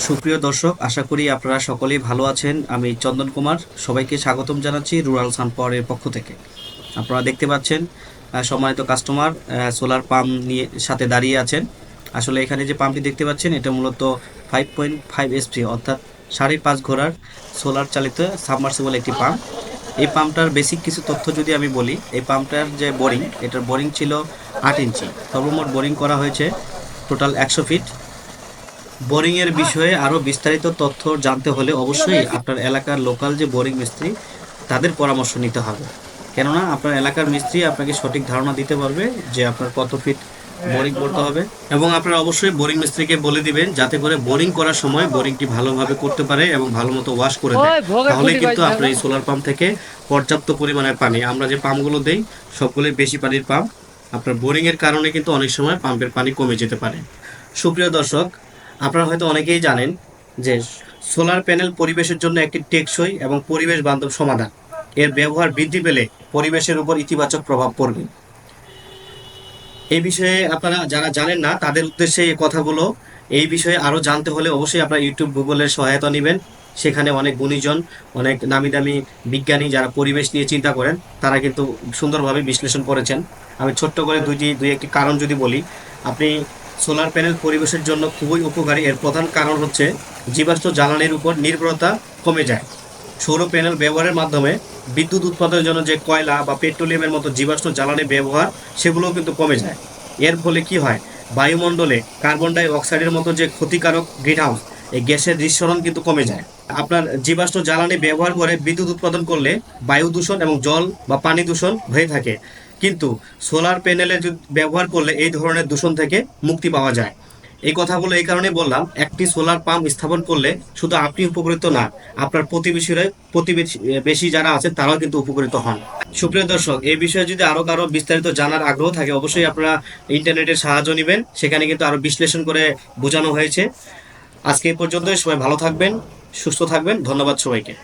সুপ্রিয় দর্শক, আশা করি আপনারা সকলেই ভালো আছেন। আমি চন্দন কুমার, সবাইকে স্বাগতম জানাচ্ছি রুরাল সানপাওয়ারের পক্ষ থেকে। আপনারা দেখতে পাচ্ছেন সম্মানিত কাস্টমার সোলার পাম্প নিয়ে সাথে দাঁড়িয়ে আছেন। আসলে এখানে যে পাম্পটি দেখতে পাচ্ছেন এটা মূলত 5.5 এসপি অর্থাৎ 5.5 ঘোড়ার সোলার চালিত সাবমার্সিবল একটি পাম্প। এই পাম্পটার বেসিক কিছু তথ্য যদি আমি বলি, এই পাম্পটার যে বোরিং, এটার বোরিং ছিল 8 ইঞ্চি। সর্বমোট বোরিং করা হয়েছে টোটাল 100 ফিট। বোরিং এর বিষয়ে আরো বিস্তারিত তথ্য জানতে হলে অবশ্যই আপনার এলাকার লোকাল যে বোরিং মিস্ত্রি তাদের পরামর্শ নিতে হবে, কেননা আপনার এলাকার মিস্ত্রি আপনাকে সঠিক ধারণা দিতে পারবে যে আপনার কত ফিট বোরিং করতে হবে। এবং আপনারা অবশ্যই বোরিং মিস্ত্রিকে বলে দিবেন যাতে করে বোরিং করার সময় বোরিংটি ভালোভাবে করতে পারে এবং ভালো মতো ওয়াশ করে দেয়। তাহলে কিন্তু আপনার এই সোলার পাম্প থেকে পর্যাপ্ত পরিমাণের পানি, আমরা যে পাম্পগুলো দেই সবগুলোই বেশি পানির পাম্প, আপনার বোরিং এর কারণে কিন্তু অনেক সময় পাম্পের পানি কমে যেতে পারে। সুপ্রিয় দর্শক, আপনারা হয়তো অনেকেই জানেন যে সোলার প্যানেল পরিবেশের জন্য একটি টেকসই এবং পরিবেশ বান্ধব সমাধান। এর ব্যবহার বৃদ্ধি পেলে পরিবেশের উপর ইতিবাচক প্রভাব পড়বে। এই বিষয়ে আপনারা যারা জানেন না তাদের উদ্দেশ্যে এই কথাগুলো। এই বিষয়ে আরও জানতে হলে অবশ্যই আপনারা ইউটিউব, গুগলের সহায়তা নেবেন। সেখানে অনেক গুণীজন, অনেক নামি দামি বিজ্ঞানী যারা পরিবেশ নিয়ে চিন্তা করেন তারা কিন্তু সুন্দরভাবে বিশ্লেষণ করেছেন। আমি ছোট্ট করে দুই একটি কারণ যদি বলি, আপনি সোলার প্যানেল পরিবেশের জন্য খুবই উপকারী। এর প্রধান কারণ হচ্ছে জীবাশ্ম জ্বালানির উপর নির্ভরতা কমে যায়। সৌর প্যানেল ব্যবহারের মাধ্যমে বিদ্যুৎ উৎপাদনের জন্য যে কয়লা বা পেট্রোলিয়ামের মতো জীবাশ্ম জ্বালানি ব্যবহার সেগুলোও কিন্তু কমে যায়। এর ফলে কি হয়, বায়ুমণ্ডলে কার্বন ডাই অক্সাইডের মতো যে ক্ষতিকারক গ্রিনহাউস এই গ্যাসের নিঃসরণ কিন্তু কমে যায়। আপনার জীবাশ্ম জ্বালানি ব্যবহার করে বিদ্যুৎ উৎপাদন করলে বায়ু দূষণ এবং জল বা পানি দূষণ হয়ে থাকে, কিন্তু সোলার প্যানেলের ব্যবহার করলে এই ধরনের দূষণ থেকে মুক্তি পাওয়া যায়। এই কথাগুলো এই কারণে বললাম, একটি সোলার পাম্প স্থাপন করলে শুধু আপনি উপকৃত না, আপনার প্রতিবেশী যারা আছেন তারাও কিন্তু উপকৃত হন। সুপ্রিয় দর্শক, এই বিষয়ে যদি আরো কারো বিস্তারিত জানার আগ্রহ থাকে অবশ্যই আপনারা ইন্টারনেটের সাহায্য নেবেন, সেখানে কিন্তু আরো বিশ্লেষণ করে বোঝানো হয়েছে। আজকে এই পর্যন্তই। সবাই ভালো থাকবেন, সুস্থ থাকবেন। ধন্যবাদ সবাইকে।